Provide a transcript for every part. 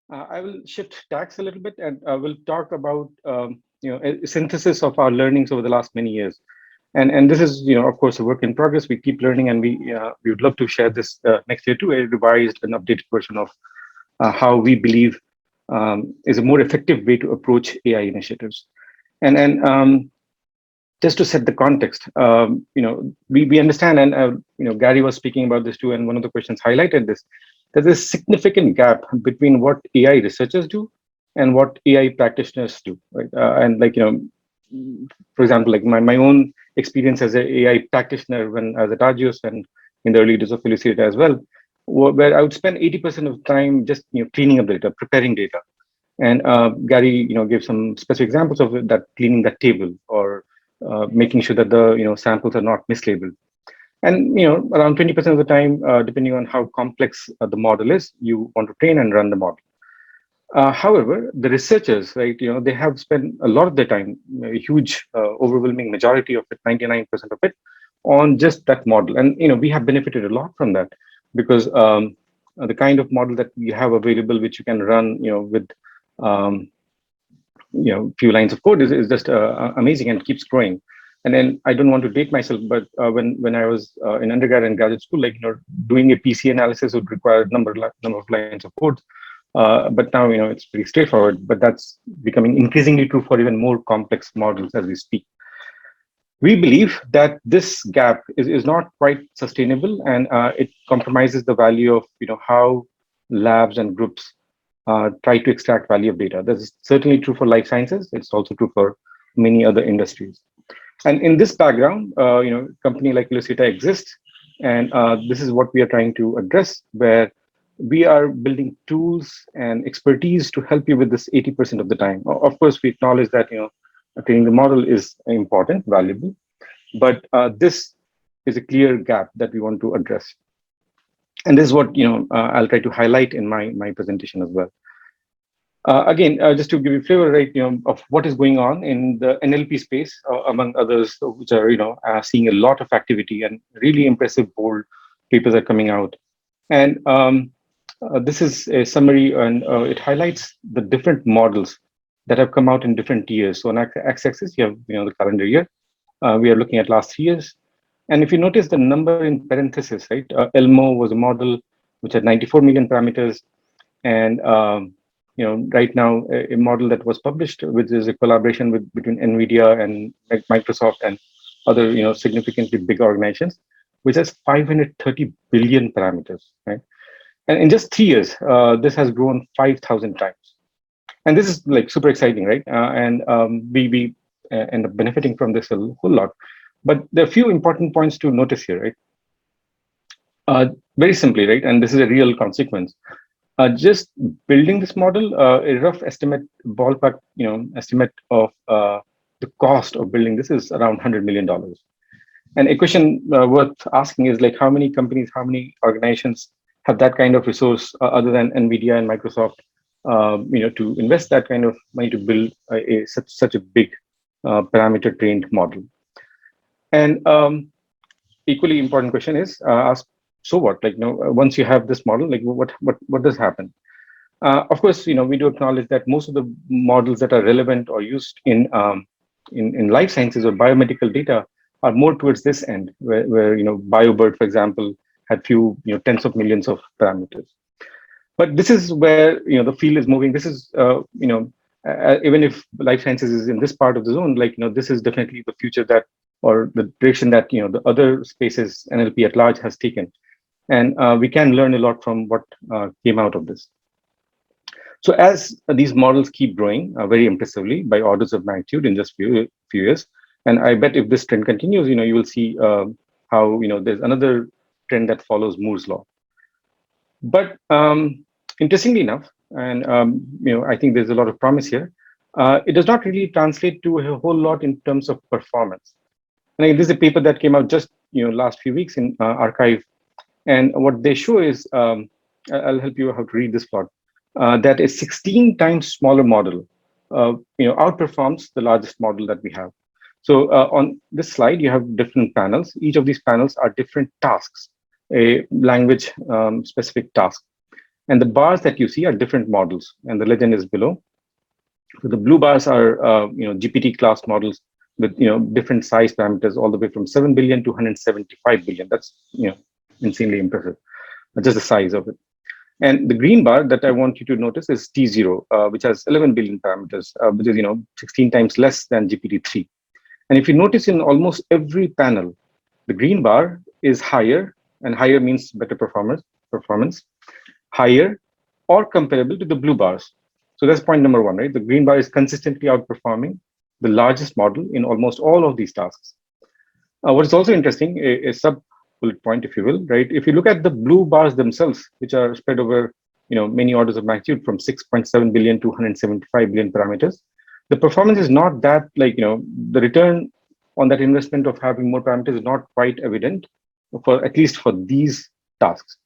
I will shift tacks a little bit, and we'll talk about a synthesis of our learnings over the last many years. And this is, of course, a work in progress. We keep learning, and we would love to share this next year too, a revised and updated version of how we believe is a more effective way to approach AI initiatives. And just to set the context, we understand, and Gary was speaking about this too, and one of the questions highlighted this, that there's a significant gap between what AI researchers do and what AI practitioners do, right? And like for example, like my own experience as an AI practitioner when I was at Argios and in the early days of Felicity as well, where I would spend 80% of the time just cleaning up data, preparing data. And Gary, gave some specific examples of it, that cleaning that table or making sure that the samples are not mislabeled. And around 20% of the time, depending on how complex the model is, you want to train and run the model. However, the researchers, right, they have spent a lot of their time, a huge, overwhelming majority of it, 99% of it, on just that model. And we have benefited a lot from that because the kind of model that we have available, which you can run, with um, few lines of code, is just amazing and keeps growing. And then I don't want to date myself, but when I was in undergrad and graduate school, like doing a PC analysis would require a number of lines of code. But now it's pretty straightforward. But that's becoming increasingly true for even more complex models as we speak. We believe that this gap is not quite sustainable, and it compromises the value of how labs and groups try to extract value of data. This is certainly true for life sciences. It's also true for many other industries. And in this background, company like Lucida exists, and this is what we are trying to address, where we are building tools and expertise to help you with this 80% of the time. Of course, we acknowledge that training the model is important, valuable, but this is a clear gap that we want to address. And this is what I'll try to highlight in my presentation as well. Again, just to give you a flavor, right, of what is going on in the NLP space, among others, which are seeing a lot of activity and really impressive, bold papers are coming out. And this is a summary, and it highlights the different models that have come out in different years. So on x-axis, you have the calendar year. We are looking at last 3 years. And if you notice the number in parentheses, right, Elmo was a model which had 94 million parameters. And right now, a model that was published, which is a collaboration between NVIDIA and Microsoft and other significantly big organizations, which has 530 billion parameters, right? And in just 3 years, this has grown 5,000 times. And this is like super exciting, right? And we end up benefiting from this a whole lot. But there are a few important points to notice here, right? Very simply, right? And this is a real consequence. Just building this model, a rough estimate, ballpark, estimate of the cost of building this is around $100 million. And a question worth asking is like, how many companies, how many organizations have that kind of resource other than NVIDIA and Microsoft, to invest that kind of money to build such a big parameter trained model? And equally important question is ask, so what? Like, once you have this model, like what does happen? Of course, we do acknowledge that most of the models that are relevant or used in life sciences or biomedical data are more towards this end, where BioBird, for example, had few tens of millions of parameters. But this is where the field is moving. This is even if life sciences is in this part of the zone, like this is definitely the future that, or the direction that the other spaces NLP at large has taken. And we can learn a lot from what came out of this. So as these models keep growing very impressively by orders of magnitude in just few years, and I bet if this trend continues, you will see how there's another trend that follows Moore's law. But interestingly enough, and I think there's a lot of promise here, it does not really translate to a whole lot in terms of performance. And this is a paper that came out just last few weeks in Archive. And what they show is, I'll help you how to read this plot, that a 16 times smaller model, outperforms the largest model that we have. So on this slide, you have different panels. Each of these panels are different tasks, a language specific task. And the bars that you see are different models, and the legend is below. So the blue bars are GPT class models with different size parameters, all the way from 7 billion to 175 billion. That's insanely impressive, just the size of it. And the green bar that I want you to notice is T0, which has 11 billion parameters, which is 16 times less than GPT-3. And if you notice, in almost every panel, the green bar is higher, and higher means better performance, higher or comparable to the blue bars. So that's point number one, right? The green bar is consistently outperforming the largest model in almost all of these tasks. What is also interesting, a sub bullet point, if you will, right? If you look at the blue bars themselves, which are spread over many orders of magnitude from 6.7 billion to 175 billion parameters, the performance is not that the return on that investment of having more parameters is not quite evident for at least for these tasks,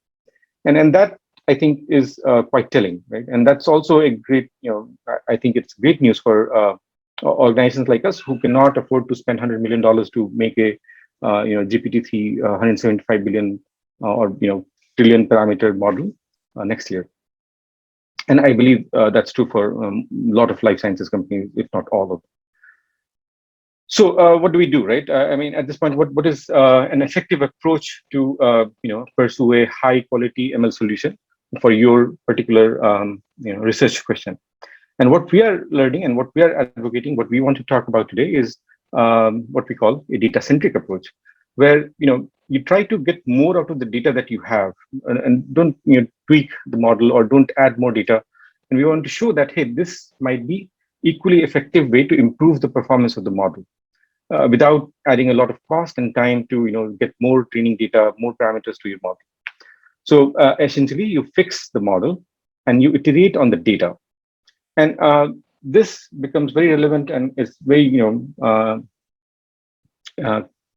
and that I think is quite telling, right? And that's also a great I think it's great news for organizations like us who cannot afford to spend $100 million to make a GPT-3 175 billion or trillion parameter model next year. And I believe that's true for a lot of life sciences companies, if not all of them. So what do we do, right? I mean, at this point, what is an effective approach to pursue a high quality ML solution for your particular research question? And what we are learning and what we are advocating, what we want to talk about today is what we call a data-centric approach, where you try to get more out of the data that you have, and don't tweak the model or don't add more data. And we want to show that, hey, this might be equally effective way to improve the performance of the model without adding a lot of cost and time to get more training data, more parameters to your model. So essentially, you fix the model and you iterate on the data. And this becomes very relevant and it's very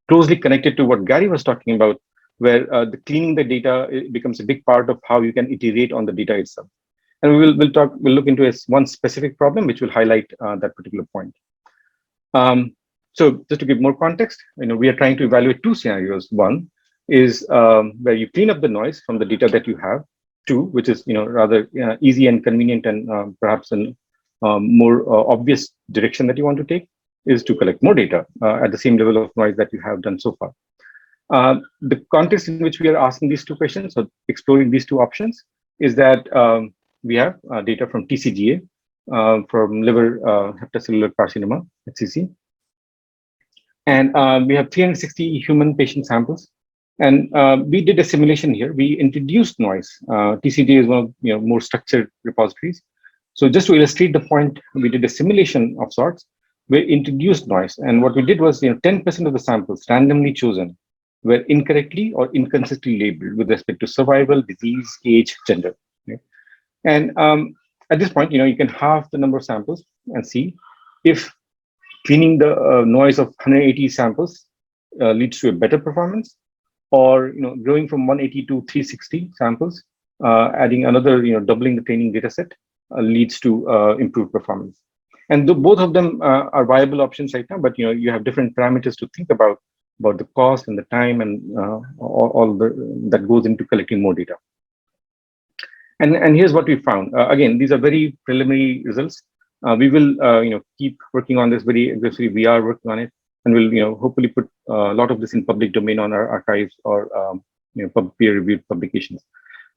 closely connected to what Gary was talking about, where the cleaning the data becomes a big part of how you can iterate on the data itself. And we'll look into one specific problem which will highlight that particular point. So just to give more context, we are trying to evaluate two scenarios. One is where you clean up the noise from the data that you have. Two, which is rather easy and convenient and perhaps a more obvious direction that you want to take, is to collect more data at the same level of noise that you have done so far. The context in which we are asking these two questions, or exploring these two options, is that we have data from TCGA, from liver hepatocellular carcinoma, HCC. And we have 360 human patient samples. And we did a simulation here. We introduced noise. TCGA is one of more structured repositories. So just to illustrate the point, we did a simulation of sorts. We introduced noise. And what we did was 10% of the samples randomly chosen were incorrectly or inconsistently labeled with respect to survival, disease, age, gender. Okay? And at this point, you can halve the number of samples and see if cleaning the noise of 180 samples leads to a better performance, or growing from 180 to 360 samples, adding another, doubling the training data set leads to improved performance. And both of them are viable options right now, but you have different parameters to think about the cost and the time and all that goes into collecting more data. And here's what we found. Again, these are very preliminary results. We will keep working on this very aggressively. We are working on it, and we'll hopefully put a lot of this in public domain on our archives or peer-reviewed publications.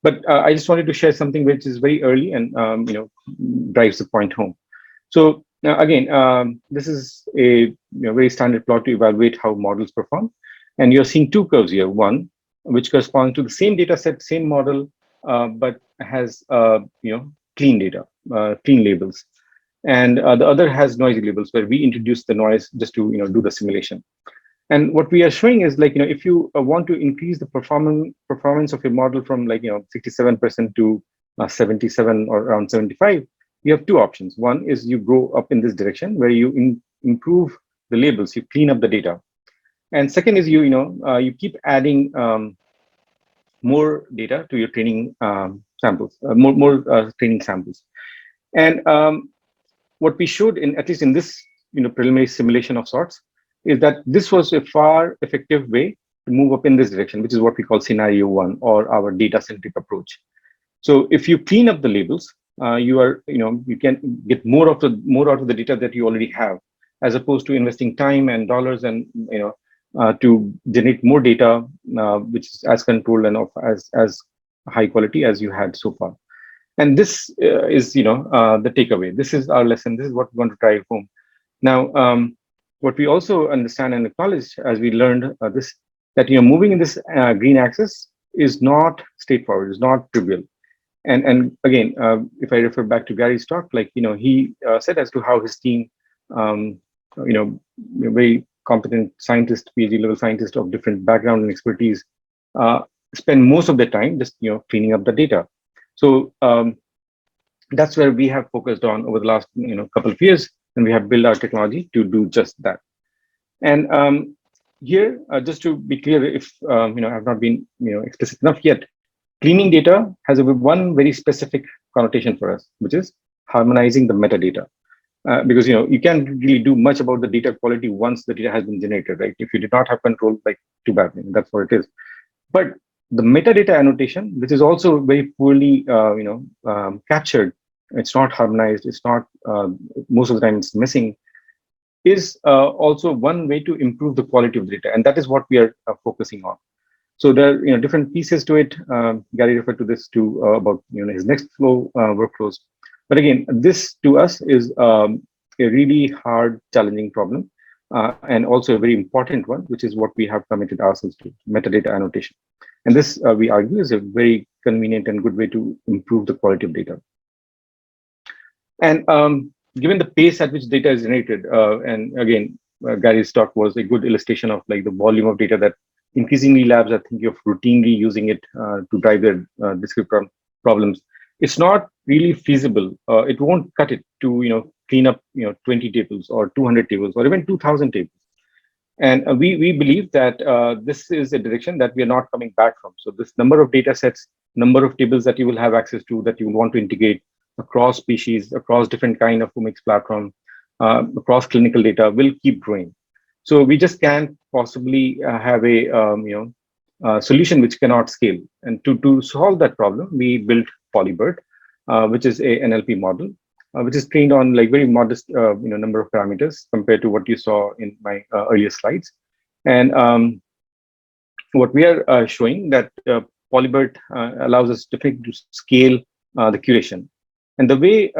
But I just wanted to share something which is very early and drives the point home. So again, this is a very standard plot to evaluate how models perform, and you're seeing two curves here. One which corresponds to the same data set, same model, but has clean data, clean labels. And the other has noisy labels, where we introduce the noise just to do the simulation. And what we are showing is if you want to increase the performance of your model from 67% to 77 or around 75, you have two options. One is you go up in this direction, where you improve the labels, you clean up the data. And second is you keep adding more data to your training samples, more training samples. And what we showed, at least in this preliminary simulation of sorts, is that this was a far effective way to move up in this direction, which is what we call scenario one, or our data-centric approach. So if you clean up the labels, you can get more out of the data that you already have, as opposed to investing time and dollars and to generate more data, which is as controlled and of as high quality as you had so far. And this is the takeaway. This is our lesson. This is what we want to drive home. Now, what we also understand and acknowledge as we learned this, that moving in this green axis is not straightforward, is not trivial. And again, if I refer back to Gary's talk, like he said as to how his team, very competent scientist, PhD level scientist of different background and expertise, spend most of their time just cleaning up the data. So that's where we have focused on over the last couple of years, and we have built our technology to do just that. And here, just to be clear, if I've not been explicit enough yet, cleaning data has one very specific connotation for us, which is harmonizing the metadata. Because you can't really do much about the data quality once the data has been generated, right? If you did not have control, like, too bad, that's what it is. But the metadata annotation, which is also very poorly captured, it's not harmonized, it's not most of the time it's missing, is also one way to improve the quality of the data, and that is what we are focusing on. So there are different pieces to it. Gary referred to this too about his next flow workflows. But again, this to us is a really hard, challenging problem, and also a very important one, which is what we have committed ourselves to: metadata annotation. And this, we argue, is a very convenient and good way to improve the quality of data. And given the pace at which data is generated, and again, Gary's talk was a good illustration of like the volume of data that increasingly labs are thinking of routinely using it to drive their discrete problems. It's not really feasible. It won't cut it to clean up 20 tables or 200 tables or even 2,000 tables. And we believe that this is a direction that we are not coming back from. So this number of data sets, number of tables that you will have access to, that you want to integrate across species, across different kind of omics platform, across clinical data, will keep growing. So we just can't possibly have a solution which cannot scale. And to solve that problem, we built Polybird, which is a NLP model, which is trained on like very modest number of parameters compared to what you saw in my earlier slides. And what we are showing that Polybird allows us definitely to scale the curation. And the way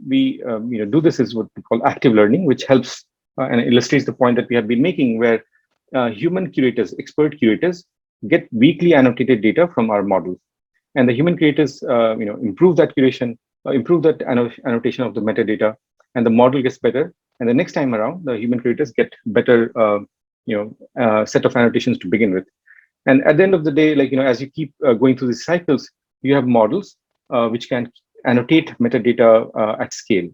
we do this is what we call active learning, which helps and illustrates the point that we have been making, where human curators, expert curators, get weekly annotated data from our models. And the human curators improve that curation, improve that annotation of the metadata, and the model gets better. And the next time around, the human curators get better set of annotations to begin with. And at the end of the day, like as you keep going through these cycles, you have models which can annotate metadata at scale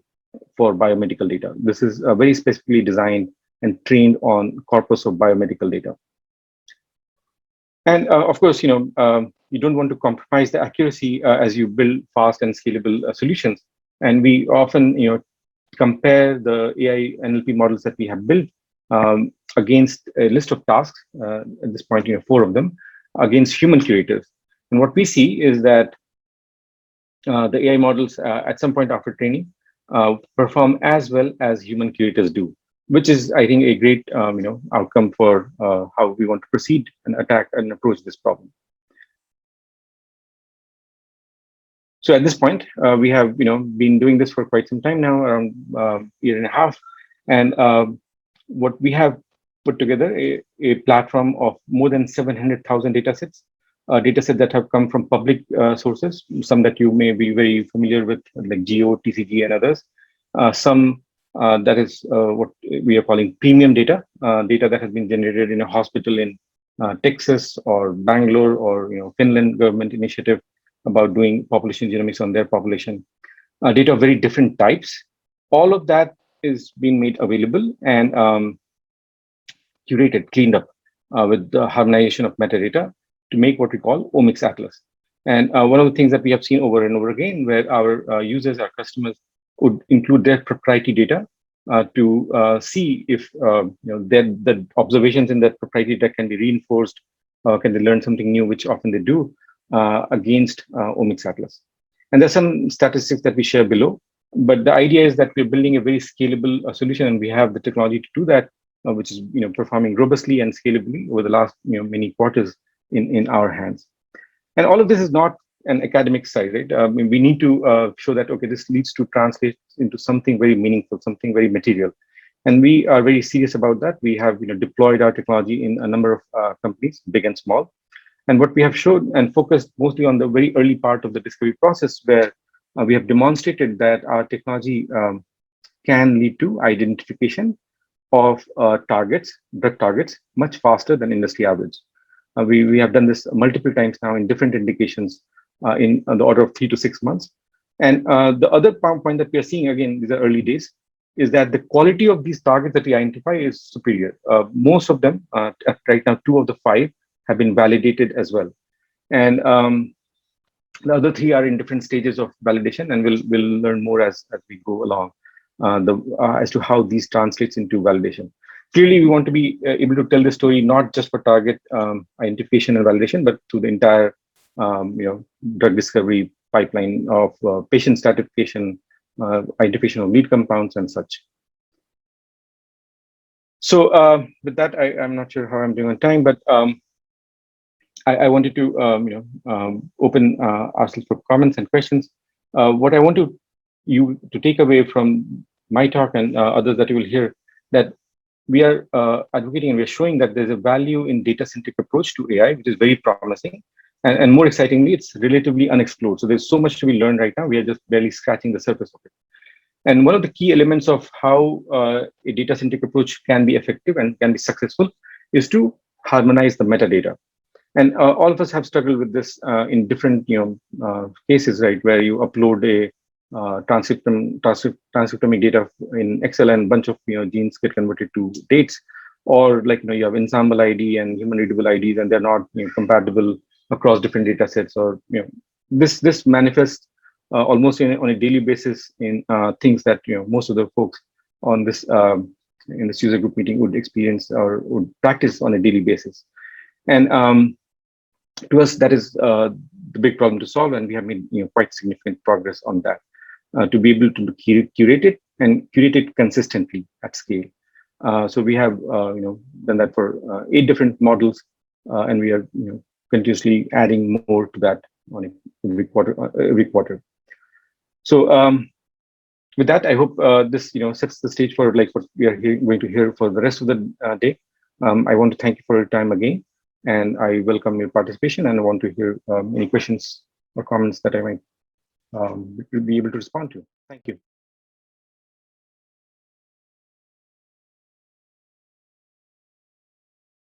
for biomedical data. This is very specifically designed and trained on corpus of biomedical data. And of course, you don't want to compromise the accuracy as you build fast and scalable solutions. And we often, compare the AI NLP models that we have built against a list of tasks, at this point, 4 of them, against human curators. And what we see is that the AI models, at some point after training, perform as well as human curators do, which is, I think, a great outcome for how we want to proceed and attack and approach this problem. So at this point, we have been doing this for quite some time now, around year and a half, and what we have put together a platform of more than 700,000 datasets, dataset that have come from public sources, some that you may be very familiar with, like Geo, TCG, and others. Some that is what we are calling premium data, data that has been generated in a hospital in Texas or Bangalore or Finland government initiative about doing population genomics on their population. Data of very different types. All of that is being made available and curated, cleaned up with the harmonization of metadata to make what we call Omics Atlas. And one of the things that we have seen over and over again, where our users, our customers, would include their proprietary data to see if the observations in that proprietary data can be reinforced, can they learn something new, which often they do, against Omics Atlas. And there's some statistics that we share below, but the idea is that we're building a very scalable solution, and we have the technology to do that, which is performing robustly and scalably over the last many quarters in our hands. And all of this is not an academic side, right? We need to show that, okay, this needs to translate into something very meaningful, something very material. And we are very serious about that. We have deployed our technology in a number of companies, big and small. And what we have showed and focused mostly on the very early part of the discovery process, where we have demonstrated that our technology can lead to identification of drug targets, much faster than industry average. We have done this multiple times now in different indications in on the order of 3 to 6 months. And the other point that we are seeing, again, these are early days, is that the quality of these targets that we identify is superior. Most of them, right now, 2 of the 5 have been validated as well. And the other 3 are in different stages of validation, and we'll learn more as we go along as to how these translates into validation. Clearly, we want to be able to tell the story not just for target identification and validation, but through the entire drug discovery pipeline of patient stratification, identification of lead compounds, and such. So with that, I'm not sure how I'm doing on time, but I wanted to open ourselves for comments and questions. What I want you to take away from my talk and others that you will hear, that we are advocating and we're showing that there's a value in data-centric approach to AI, which is very promising. And more excitingly, it's relatively unexplored. So there's so much to be learned right now. We are just barely scratching the surface of it. And one of the key elements of how a data-centric approach can be effective and can be successful is to harmonize the metadata. And all of us have struggled with this in different cases, right, where you upload a transcriptomic data in Excel, and a bunch of genes get converted to dates, or like you have ensemble ID and human readable IDs, and they're not compatible across different data sets. Or this manifests almost on a daily basis in things that most of the folks on this in this user group meeting would experience or would practice on a daily basis. And to us, that is the big problem to solve, and we have made quite significant progress on that. To be able to curate it and curate it consistently at scale. So we have done that for 8 different models, and we are continuously adding more to that on every quarter. So with that, I hope this sets the stage for like what we are going to hear for the rest of the day. I want to thank you for your time again, and I welcome your participation, and I want to hear any questions or comments that I might be able to respond to. Thank you.